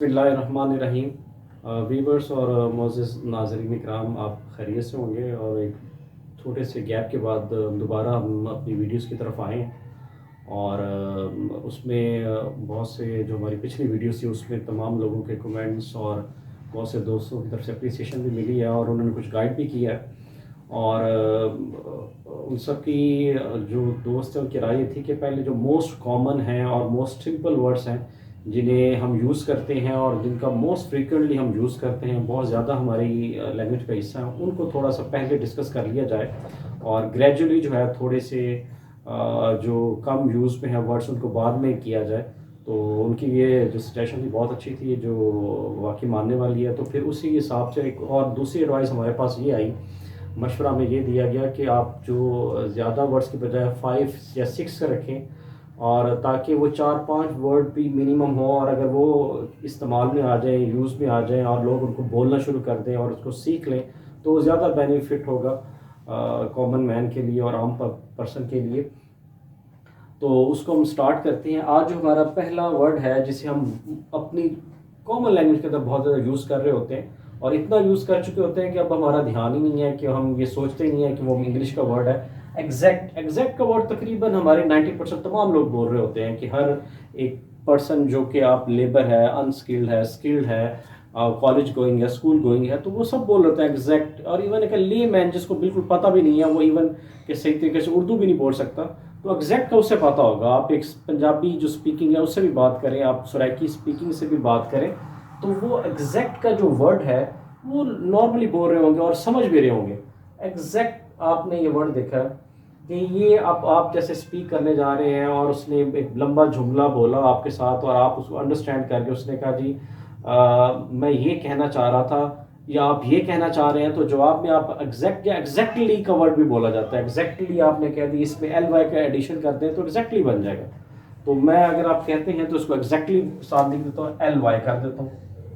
बिस्मिल्लाहिर्रहमानिर्रहीम। वीवर्स और मोअज़्ज़िज़ नाज़रीन इकराम, आप खैरियत से होंगे और एक छोटे से गैप के बाद दोबारा हम अपनी वीडियोस की तरफ आए हैं। और उसमें बहुत से जो हमारी पिछली वीडियोस थी उसमें तमाम लोगों के कमेंट्स और बहुत से दोस्तों की तरफ से अप्रिसिएशन भी मिली है और उन्होंने कुछ गाइड भी किया है। और उन सब की जो दोस्त हैं उनकी राय ये थी कि पहले जो मोस्ट कॉमन हैं और मोस्ट सिंपल वर्ड्स हैं जिन्हें हम यूज़ करते हैं और जिनका मोस्ट फ्रीक्वेंटली हम यूज़ करते हैं, बहुत ज़्यादा हमारी लैंग्वेज का हिस्सा है, उनको थोड़ा सा पहले डिस्कस कर लिया जाए और ग्रेजुअली जो है थोड़े से जो कम यूज़ में है वर्ड्स उनको बाद में किया जाए। तो उनकी ये जो सजेशन थी बहुत अच्छी थी, जो वाकई मानने वाली है। तो फिर उसी हिसाब से एक और दूसरी एडवाइस हमारे पास ये आई, मशवरा में ये दिया गया कि आप जो ज़्यादा वर्ड्स की बजाय 5 या 6 रखें, और ताकि वो 4-5 वर्ड भी मिनिमम हो, और अगर वो इस्तेमाल में आ जाए, यूज़ में आ जाए और लोग उनको बोलना शुरू कर दें और उसको सीख लें, तो ज़्यादा बेनिफिट होगा कॉमन मैन के लिए और आम पर्सन के लिए। तो उसको हम स्टार्ट करते हैं। आज जो हमारा पहला वर्ड है जिसे हम अपनी कॉमन लैंग्वेज के अंदर बहुत ज़्यादा यूज़ कर रहे होते हैं और इतना यूज़ कर चुके होते हैं कि अब हमारा ध्यान ही नहीं है, कि हम ये सोचते ही नहीं है कि वो इंग्लिश का वर्ड है। एग्जैक्ट का वर्ड तकरीबन हमारे 90% तमाम लोग बोल रहे होते हैं कि हर एक पर्सन जो कि आप लेबर है, अनस्किल्ड है, स्किल्ड है, कॉलेज गोइंग है, स्कूल गोइंग है, तो वो सब बोल रहे होते हैं एग्जैक्ट। और इवन एक ले मैन जिसको बिल्कुल पता भी नहीं है, वो इवन कि सही तरीके से उर्दू भी नहीं बोल सकता, तो एग्जैक्ट का उससे पता होगा। आप एक पंजाबी जो स्पीकिंग है उससे भी बात करें, आप सराइकी स्पीकिंग से भी बात करें, तो वो एग्जैक्ट का जो वर्ड है वो नॉर्मली बोल रहे होंगे और समझ भी रहे होंगे। एग्जैक्ट आपने ये वर्ड देखा है कि ये आप जैसे स्पीक करने जा रहे हैं और उसने एक लंबा जुमला बोला आपके साथ और आप उसको अंडरस्टैंड करके उसने कहा जी मैं ये कहना चाह रहा था या आप ये कहना चाह रहे हैं, तो जवाब में आप एग्जैक्ट या एग्जैक्टली का वर्ड भी बोला जाता है। एग्जैक्टली आपने कह दी, इसमें एल वाई का एडिशन कर दें तो एग्जैक्टली बन जाएगा। तो मैं अगर आप कहते हैं तो उसको एग्जैक्टली साथ लिख देता हूँ, एल वाई कर देता हूँ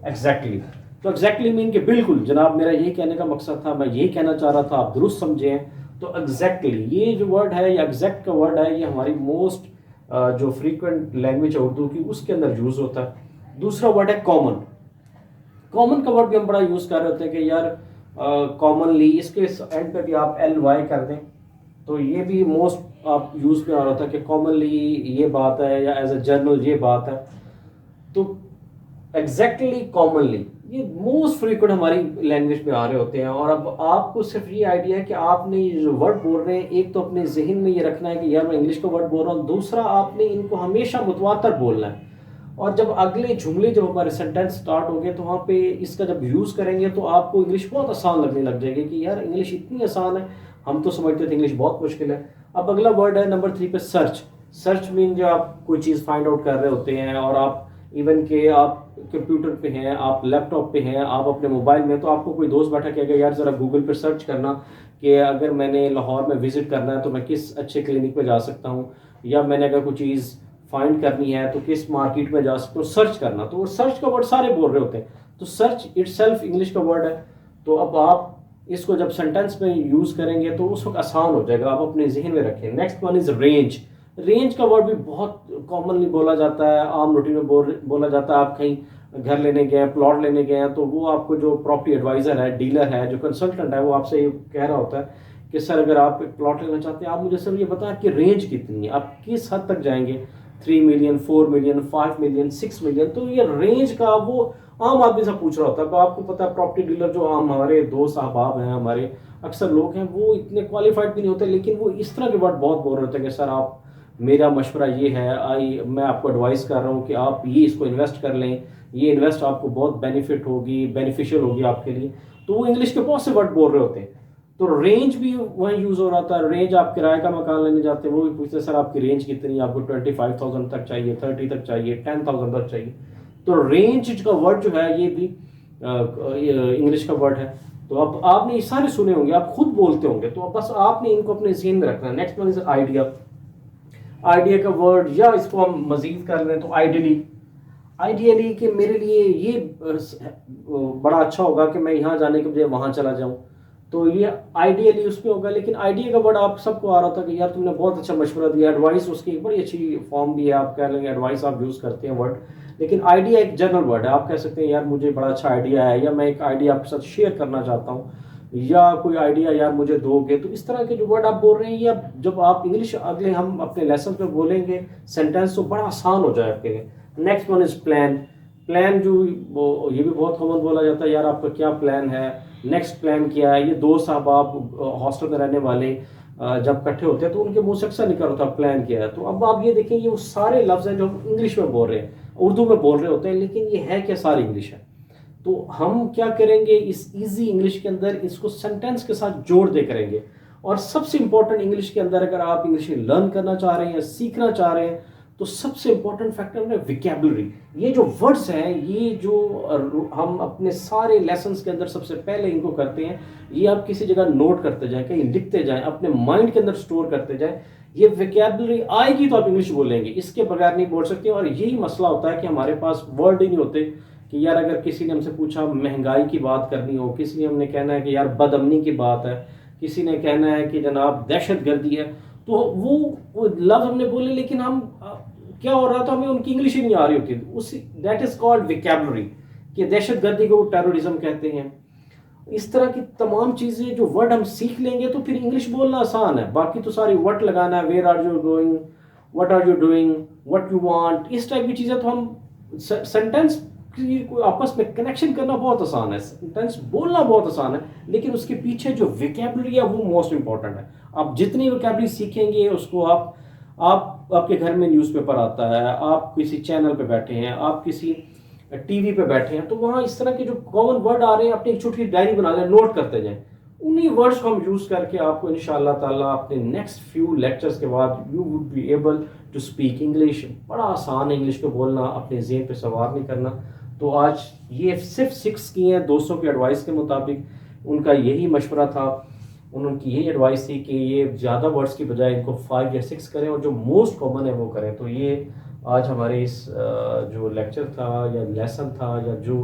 एग्जैक्टली। तो एग्जैक्टली मीन कि बिल्कुल जनाब मेरा ये कहने का मकसद था, मैं ये कहना चाह रहा था, आप दुरुस्त समझे हैं। तो एग्जैक्टली ये जो वर्ड है या एग्जैक्ट का वर्ड है, ये हमारी मोस्ट जो फ्रीक्वेंट लैंग्वेज है उर्दू की उसके अंदर यूज होता है। दूसरा वर्ड है कॉमन। कॉमन का वर्ड भी हम बड़ा यूज कर रहे होते हैं कि यार कॉमनली, इसके एंड पे भी आप एल वाई कर दें तो ये भी मोस्ट आप यूज में आ रहा था कि कॉमनली ये बात है या एज ए जर्नल ये बात है। तो एग्जैक्टली कॉमनली ये मोस्ट फ्रीक्वेंट हमारी लैंग्वेज में आ रहे होते हैं। और अब आपको सिर्फ ये आइडिया है कि आपने ये जो वर्ड बोल रहे हैं, एक तो अपने जहन में ये रखना है कि यार मैं इंग्लिश का वर्ड बोल रहा हूँ, दूसरा आपने इनको हमेशा मुतवातर बोलना है। और जब अगले जुमले जब हमारे सेंटेंस स्टार्ट होंगे तो वहाँ पे इसका जब यूज़ करेंगे तो आपको इंग्लिश बहुत आसान लगने लग जाएगी कि यार इंग्लिश इतनी आसान है, हम तो समझते थे इंग्लिश बहुत मुश्किल है। अब अगला वर्ड है नंबर 3 पे सर्च। सर्च मीन जो आप कोई चीज़ फाइंड आउट कर रहे होते हैं और आप इवन के आप कंप्यूटर पे हैं, आप लैपटॉप पे हैं, आप अपने मोबाइल में, तो आपको कोई दोस्त बैठा कहेगा यार ज़रा गूगल पर सर्च करना कि अगर मैंने लाहौर में विज़िट करना है तो मैं किस अच्छे क्लिनिक पे जा सकता हूँ, या मैंने अगर कोई चीज़ फाइंड करनी है तो किस मार्केट में जा सकते हो, सर्च करना। तो वो सर्च का वर्ड सारे बोल रहे होते हैं, तो सर्च इटसेल्फ इंग्लिश का वर्ड है। तो अब आप इसको जब सेंटेंस में यूज़ करेंगे तो उस वक्त आसान हो जाएगा, आप अपने जहन में रखें। Next one is range. Range का वर्ड भी बहुत कॉमनली बोला जाता है, आम रूटीन में बोला जाता है। आप कहीं घर लेने गए, प्लॉट लेने गए हैं, तो वो आपको जो प्रॉपर्टी एडवाइज़र है, डीलर है, जो कंसल्टेंट है, वो आपसे ये कह रहा होता है कि सर अगर आप एक प्लॉट लेना चाहते हैं, आप मुझे सर ये बताएं आपकी रेंज कितनी है, आप किस हद तक जाएंगे, 3 मिलियन, 4 मिलियन, 5 मिलियन, 6 मिलियन। तो ये रेंज का वो आम आदमी से पूछ रहा होता है। तो आपको पता है प्रॉपर्टी डीलर जो आम हमारे दोस्त अहबाब हैं, हमारे अक्सर लोग हैं, वो इतने क्वालिफाइड भी नहीं होते, लेकिन वो इस तरह के वर्ड बहुत बोल रहे होते हैं कि सर आप, मेरा मशवरा ये है, मैं आपको एडवाइस कर रहा हूँ कि आप ये इसको इन्वेस्ट कर लें, ये इन्वेस्ट आपको बहुत बेनिफिशियल होगी आपके लिए। तो वो इंग्लिश के बहुत से वर्ड बोल रहे होते हैं। तो रेंज भी वहीं यूज हो रहा था। रेंज, आप किराए का मकान लेने जाते हैं, वो भी पूछते हैं सर आपकी रेंज कितनी है, आपको 25,000 तक चाहिए, 30 तक चाहिए, 10,000 तक चाहिए। तो रेंज का वर्ड जो है ये भी इंग्लिश का वर्ड है। तो अब आपने ये सारे सुने होंगे, आप खुद बोलते होंगे, तो अब बस आपने इनको अपने जहन में रखना है। Next one is idea. Idea का वर्ड, या इसको हम मजीद कर लें तो आइडियली। आइडियली कि मेरे लिए ये बड़ा अच्छा होगा कि मैं यहाँ जाने के बजाय वहाँ चला जाऊँ। तो ये आइडियली उसमें होगा, लेकिन आइडिया का वर्ड आप सबको आ रहा था कि यार तुमने बहुत अच्छा मशवरा दिया, एडवाइस उसकी एक बड़ी अच्छी फॉर्म भी है, आप कह लेंगे एडवाइस आप यूज़ करते हैं वर्ड, लेकिन आइडिया एक जनरल वर्ड है। आप कह सकते हैं यार मुझे बड़ा अच्छा आइडिया है, या मैं एक आइडिया आपके साथ शेयर करना चाहता हूँ, या कोई आइडिया यार मुझे दोगे। तो इस तरह के जो वर्ड आप बोल रहे हैं, या जब आप इंग्लिश अगले हम अपने लेसन में बोलेंगे सेंटेंस, तो बड़ा आसान हो जाए आपके लिए। Next one is plan. Plan जो वो ये भी बहुत कॉमन बोला जाता है, यार आपका क्या प्लान है, नेक्स्ट प्लान क्या है। ये दोस्त साहब आप हॉस्टल में रहने वाले जब इकट्ठे होते हैं तो उनके मुंह से अक्सर निकल होता है प्लान किया है। तो अब आप ये देखें, ये वो सारे लफ्ज़ हैं जो हम इंग्लिश में बोल रहे हैं, उर्दू में बोल रहे होते हैं, लेकिन ये है क्या, सारी इंग्लिश है। तो हम क्या करेंगे, इस इजी इंग्लिश के अंदर इसको सेंटेंस के साथ जोड़ दे करेंगे। और सबसे इंपॉर्टेंट इंग्लिश के अंदर, अगर आप इंग्लिश लर्न करना चाह रहे हैं या सीखना चाह रहे हैं, तो सबसे इंपॉर्टेंट फैक्टर है विकैबुलरी। ये जो वर्ड्स हैं, ये जो हम अपने सारे लेसन्स के अंदर सबसे पहले इनको करते हैं, ये आप किसी जगह नोट करते जाएं, कहीं लिखते जाएं, अपने माइंड के अंदर स्टोर करते जाएं। ये विकैबुलरी आएगी तो आप इंग्लिश बोलेंगे, इसके बगैर नहीं बोल सकते। और यही मसला होता है कि हमारे पास वर्ड ही नहीं होते कि यार अगर किसी ने हमसे पूछा महंगाई की बात करनी हो, किसी ने हमने कहना है कि यार बदअमनी की बात है, किसी ने कहना है कि जनाब दहशतगर्दी है, तो वो लफ्ज़ हमने बोले, लेकिन हम क्या हो रहा था, हमें उनकी इंग्लिश ही नहीं आ रही होती। उसी दैट इज कॉल्ड विकैबुलरी, कि दहशतगर्दी को टेररिज्म कहते हैं। इस तरह की तमाम चीज़ें जो वर्ड हम सीख लेंगे तो फिर इंग्लिश बोलना आसान है। बाकी तो सारी वट लगाना है, where are you going, what are you doing, what you want, इस टाइप की चीज़ें तो हम सेंटेंस की आपस में कनेक्शन करना बहुत आसान है, सेंटेंस बोलना बहुत आसान है, लेकिन उसके पीछे जो विकैबुलरी है वो मोस्ट इंपॉर्टेंट है। आप जितनी विकैबुलरी सीखेंगे उसको आप आपके घर में न्यूज़पेपर आता है, आप किसी चैनल पे बैठे हैं, आप किसी टीवी पे बैठे हैं, तो वहाँ इस तरह के जो कॉमन वर्ड आ रहे हैं, अपनी एक छोटी डायरी बना लें, नोट करते जाएं। उन्हीं वर्ड्स को हम यूज़ करके आपको इंशाअल्लाह ताला अपने नेक्स्ट फ्यू लेक्चर्स के बाद you would be able to speak English. बड़ा आसान है इंग्लिश को बोलना, अपने ज़हन पे सवार नहीं करना। तो आज ये सिर्फ 6 की हैं, दोस्तों की एडवाइस के मुताबिक उनका यही मशवरा था, उनकी यही एडवाइस थी कि ये ज़्यादा वर्ड्स की बजाय इनको 5 या 6 करें और जो मोस्ट कॉमन है वो करें। तो ये आज हमारे इस जो लेक्चर था या लेसन था या जो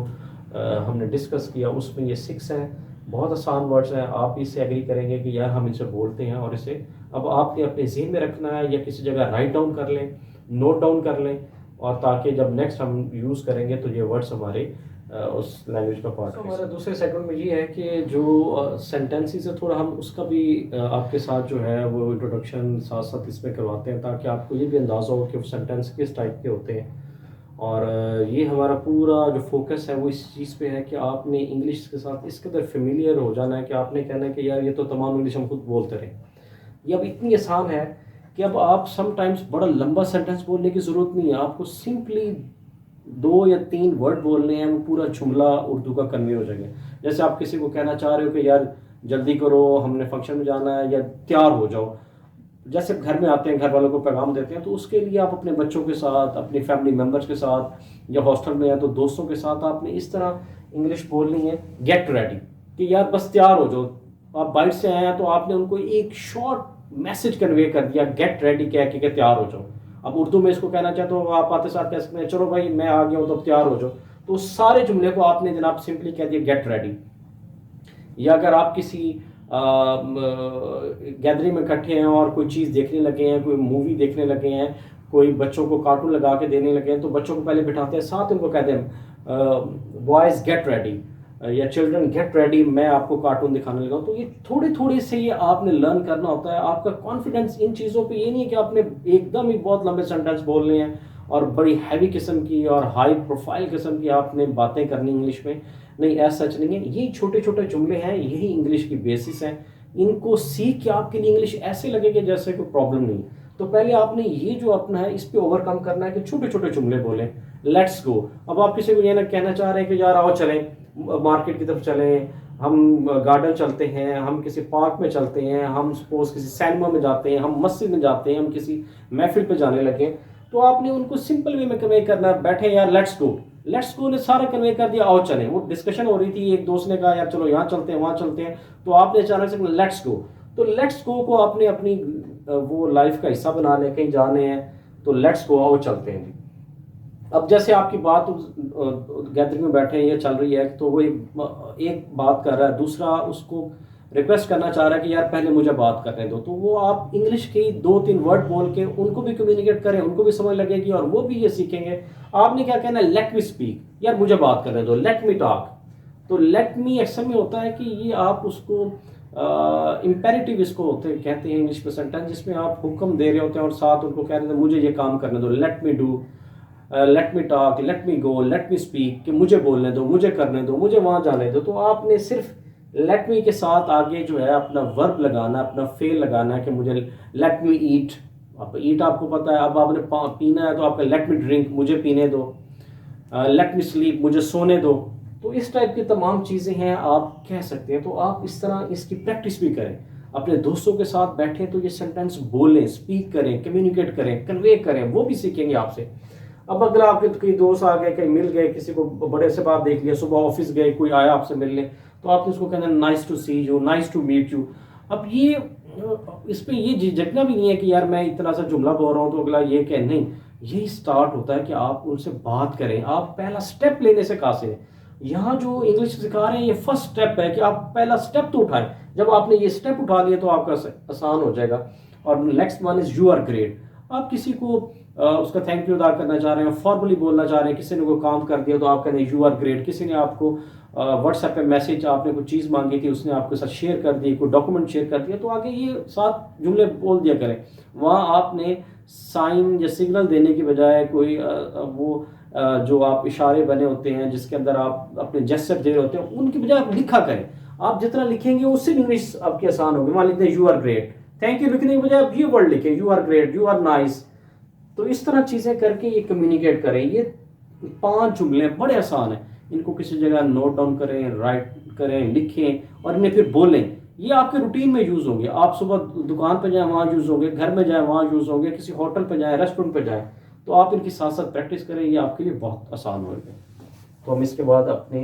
हमने डिस्कस किया, उसमें ये 6 हैं। बहुत आसान वर्ड्स हैं, आप इससे एग्री करेंगे कि यार हम इनसे बोलते हैं, और इसे अब आपने अपने ज़हन में रखना है या किसी जगह राइट डाउन कर लें, नोट डाउन कर लें, और ताकि जब नेक्स्ट हम यूज़ करेंगे तो ये वर्ड्स हमारे उस लैंग्वेज का पार्ट। हमारा दूसरे सेगमेंट में ये है कि जो सेंटेंसेस है, थोड़ा हम उसका भी आपके साथ जो है वो इंट्रोडक्शन साथ साथ इसमें करवाते हैं, ताकि आपको ये भी अंदाज़ा हो कि वो सेंटेंस किस टाइप के होते हैं। और ये हमारा पूरा जो फोकस है वो इस चीज़ पे है कि आपने इंग्लिश के साथ इस कदर फेमिलियर हो जाना है कि आपने कहना है कि यार ये तो तमाम इंग्लिश हम खुद बोलते रहे। ये अब इतनी आसान है कि अब आप समटाइम्स बड़ा लंबा सेंटेंस बोलने की ज़रूरत नहीं है, आपको सिंपली 2 या 3 वर्ड बोलने हैं, वो पूरा जुमला उर्दू का कन्वे हो जाएगा। जैसे आप किसी को कहना चाह रहे हो कि यार जल्दी करो, हमने फंक्शन में जाना है, या तैयार हो जाओ। जैसे घर में आते हैं, घर वालों को पैगाम देते हैं, तो उसके लिए आप अपने बच्चों के साथ, अपनी फैमिली मेम्बर्स के साथ, या हॉस्टल में हैं तो दोस्तों के साथ आपने इस तरह इंग्लिश बोलनी है, गेट रेडी, कि यार बस तैयार हो जाओ। आप बाइट से आए हैं तो आपने उनको एक शॉर्ट मैसेज कन्वे कर दिया, गेट रेडी कह के तैयार हो जाओ। अब उर्दू में इसको कहना चाहे तो आप आते साथ कह सकते हैं चलो भाई मैं आ गया हूँ तो तैयार हो जाओ। तो उस सारे जुमले को आपने जनाब सिंपली कह दिया गेट रेडी। या अगर आप किसी गैदरिंग में इकट्ठे हैं और कोई चीज़ देखने लगे हैं, कोई मूवी देखने लगे हैं, कोई बच्चों को कार्टून लगा के देने लगे हैं, तो बच्चों को पहले बिठाते हैं साथ, उनको कहते हैं बॉयज़ गेट रेडी या चिल्ड्रन गेट रेडी, मैं आपको कार्टून दिखाने लगा हूँ। तो ये थोड़ी थोड़ी से ये आपने लर्न करना होता है। आपका कॉन्फिडेंस इन चीज़ों पे ये नहीं है कि आपने एकदम ही बहुत लंबे सेंटेंस बोलने हैं और बड़ी हैवी किस्म की और हाई प्रोफाइल किस्म की आपने बातें करनी इंग्लिश में, नहीं, ऐसा सच नहीं है। ये छोटे छोटे जुमले हैं, यही इंग्लिश की बेसिस हैं। इनको सीख के आपके लिए इंग्लिश ऐसे लगेगा जैसे कोई प्रॉब्लम नहीं। तो पहले आपने ये जो अपना है इस पे ओवरकम करना है कि छोटे छोटे जुमले बोलें। Let's go. अब आप किसी को ये ना कहना चाह रहे हैं कि यार आओ चलें मार्केट की तरफ चलें, हम गार्डन चलते हैं, हम किसी पार्क में चलते हैं, हम सपोज किसी सिनेमा में जाते हैं, हम मस्जिद में जाते हैं, हम किसी महफिल पे जाने लगे, तो आपने उनको सिंपल वे में कन्वे करना है, बैठे यार लेट्स गो। लेट्स गो ने सारा कन्वे कर दिया, आओ चलें। वो डिस्कशन हो रही थी, एक दोस्त ने कहा यार चलो यहाँ चलते हैं, वहाँ चलते हैं, तो आपने अचानक से लेट्स गो। तो लेट्स गो को आपने अपनी वो लाइफ का हिस्सा बना लें, कहीं जाने हैं तो लेट्स गो, आओ चलते हैं जी। अब जैसे आपकी बात गैदरिंग में बैठे हैं, ये चल रही है, तो वो एक बात कर रहा है, दूसरा उसको रिक्वेस्ट करना चाह रहा है कि यार पहले मुझे बात करने दो, तो वो आप इंग्लिश की 2-3 वर्ड बोल के उनको भी कम्युनिकेट करें, उनको भी समझ लगेगी और वो भी ये सीखेंगे। आपने क्या कहना है, लेट मी स्पीक, यार मुझे बात करने दो, लेट मी टॉक। तो लेट मी अक्सर में होता है कि ये आप उसको इम्पेरेटिव इसको होते कहते हैं इंग्लिश में सेंटेंस, जिसमें आप हुक्म दे रहे होते हैं और साथ उनको कह रहे हैं मुझे ये काम करने दो, let me do, let me talk, let me go, let me speak, कि मुझे बोलने दो, मुझे करने दो, मुझे वहाँ जाने दो। तो आपने सिर्फ लेट मी के साथ आगे जो है अपना वर्ब लगाना, अपना फेल लगाना है कि मुझे लेट मी ईट। अब ईट आपको पता है, अब आपने पीना है तो आपका लेट मी ड्रिंक, मुझे पीने दो, लेट मी स्लीप, मुझे सोने दो। तो इस टाइप की तमाम चीज़ें हैं आप कह सकते हैं। तो आप इस तरह इसकी प्रैक्टिस भी करें, अपने दोस्तों के साथ बैठें तो ये सेंटेंस बोलें, स्पीक करें, कम्युनिकेट करें, कन्वे करें, वो भी सीखेंगे आपसे। अब अगर आपके कोई दोस्त आ गए, कहीं मिल गए, किसी को बड़े से बात देख लिया, सुबह ऑफिस गए, कोई आया आपसे मिलने, तो आपने उसको कहना nice to see you, nice to meet you. अब ये इस पर ये झिझकना भी नहीं है कि यार मैं इतना सा जुमला बोल रहा हूँ तो अगला ये कह, नहीं, यही स्टार्ट होता है कि आप उनसे बात करें। आप पहला स्टेप लेने से कहा से यहाँ जो इंग्लिश सिखा रहे हैं ये फर्स्ट स्टेप है कि आप पहला स्टेप तो उठाएं। जब आपने ये स्टेप उठा लिया तो आपका आसान हो जाएगा। और next one is you are great. आप किसी को उसका थैंक यू अदा करना चाह रहे हैं, फॉर्मली बोलना चाह रहे हैं, किसी ने कोई काम कर दिया तो आप कहते हैं यू आर ग्रेट। किसी ने आपको व्हाट्सएप पे मैसेज, आपने कोई चीज़ मांगी थी, उसने आपके साथ शेयर कर दी, कोई डॉक्यूमेंट शेयर कर दिया, तो आगे ये 7 जुमले बोल दिया करें। वहाँ आपने साइन या सिग्नल देने की बजाय कोई वो जो आप इशारे बने होते हैं जिसके अंदर आप अपने जेस्चर दे रहे होते हैं, उनकी बजाय आप लिखा करें। आप जितना लिखेंगे उससे इंग्लिश आपकी आसान होगी। मान लीजिए you are great, thank you लिखने की बजाय आप ये वर्ड लिखें, you are great, you are nice. तो इस तरह चीज़ें करके ये कम्युनिकेट करें। ये 5 जुमले बड़े आसान हैं, इनको किसी जगह नोट डाउन करें, राइट करें, लिखें और इन्हें फिर बोलें। ये आपके रूटीन में यूज़ होंगे। आप सुबह दुकान पर जाएँ वहाँ यूज़ होंगे, घर में जाएँ वहाँ यूज़ होंगे, किसी होटल पर जाएँ, रेस्टोरेंट पर जाएँ, तो आप इनकी साथ साथ प्रैक्टिस करें, ये आपके लिए बहुत आसान होगा। तो हम इसके बाद अपने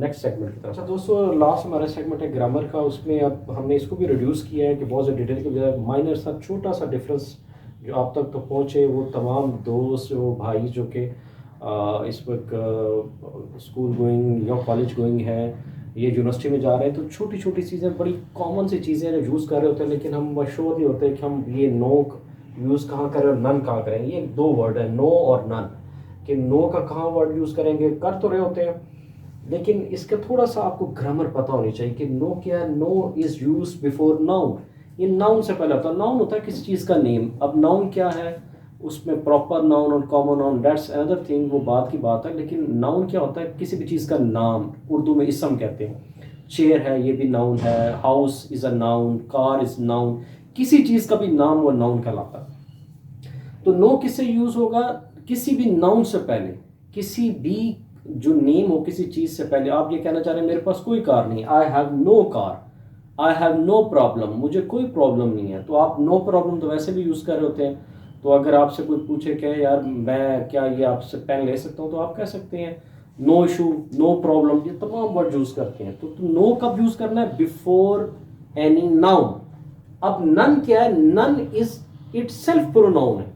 नेक्स्ट सेगमेंट की तरफ। अच्छा दोस्तों, लास्ट हमारा सेगमेंट है ग्रामर का। उसमें अब हमने इसको भी रिड्यूस किया है कि बहुत ज़्यादा डिटेल के बजाय माइनर सा छोटा सा डिफरेंस जो आप तक तो पहुँचे, वो तमाम दोस्त, वो भाई जो कि इस वक्त स्कूल गोइंग या कॉलेज गोइंग है, ये यूनिवर्सिटी में जा रहे हैं, तो छोटी छोटी चीज़ें, बड़ी कॉमन सी चीज़ें जो यूज़ कर रहे होते हैं, लेकिन हम मशहूर नहीं होते कि हम ये नो यूज़ कहाँ करें और नन कहाँ करें। ये 2 वर्ड है, नो और नन, कि नो का कहाँ वर्ड यूज़ करेंगे, कर तो रहे होते हैं, लेकिन इसका थोड़ा सा आपको ग्रामर पता होनी चाहिए कि नो क्या है। No is use before noun. ये नाउन से पहले होता है। नाउन होता है किसी चीज़ का नेम। अब नाउन क्या है, उसमें प्रॉपर नाउन और common noun, that's another thing, वो बात की बात है। लेकिन नाउन क्या होता है, किसी भी चीज़ का नाम, उर्दू में इसम कहते हैं। चेयर है, ये भी नाउन है। House is a noun, car is noun. किसी चीज़ का भी नाम वो नाउन कहलाता है। तो नो किससे यूज़ होगा, किसी भी नाउन से पहले, किसी भी जो नेम हो किसी चीज़ से पहले। आप ये कहना चाह रहे हैं मेरे पास कोई कार नहीं, I have no car, I have no problem, मुझे कोई प्रॉब्लम नहीं है। तो आप नो प्रॉब्लम तो वैसे भी यूज़ कर रहे होते हैं। तो अगर आपसे कोई पूछे कि यार मैं क्या ये आपसे पेन ले सकता हूँ, तो आप कह सकते हैं नो इशू, नो प्रॉब्लम, ये तमाम वर्ड यूज़ करते हैं। तो नो कब यूज़ करना है, बिफोर एनी नाउन। अब नन क्या है, नन इज इटसेल्फ प्रोनाउन है,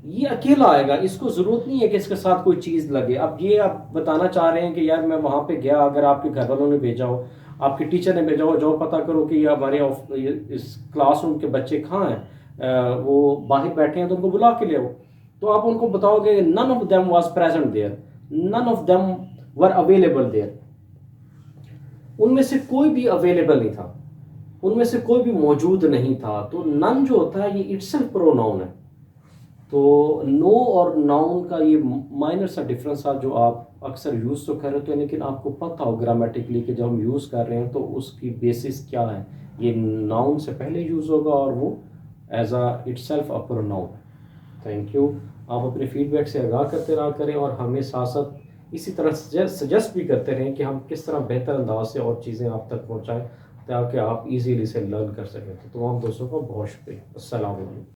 ये अकेला आएगा, इसको ज़रूरत नहीं है कि इसके साथ कोई चीज़ लगे। अब ये आप बताना चाह रहे हैं कि यार मैं वहाँ पे गया, अगर आपके घर वालों ने भेजा हो, आपके टीचर ने भेजा हो, जाओ पता करो कि हमारे इस क्लासरूम के बच्चे कहाँ हैं, वो बाहर बैठे हैं, तो उनको बुला के ले आओ। तो आप उनको बताओगे none of them was present there, none of them were available there. उनमें से कोई भी अवेलेबल नहीं था, उनमें से कोई भी मौजूद नहीं था। तो नन जो होता है ये इटसेल्फ प्रोनाउन है। तो नो और नाउन का ये माइनर सा डिफरेंस है जो आप अक्सर यूज़ तो कर रहे हो, लेकिन आपको पता हो ग्रामेटिकली कि जब हम यूज़ कर रहे हैं तो उसकी बेसिस क्या है। ये नाउन से पहले यूज़ होगा और वो as a itself a pronoun. Thank you. आप अपने फीडबैक से आगाह करते रहा करें और हमें साथ साथ इसी तरह सजेस्ट भी करते रहें कि हम किस तरह बेहतर अंदाज से और चीज़ें आप तक पहुँचाएँ ताकि आप इजीली से लर्न कर सकें। तो तमाम दोस्तों का बहुत शुक्रिया। अस्सलाम वालेकुम।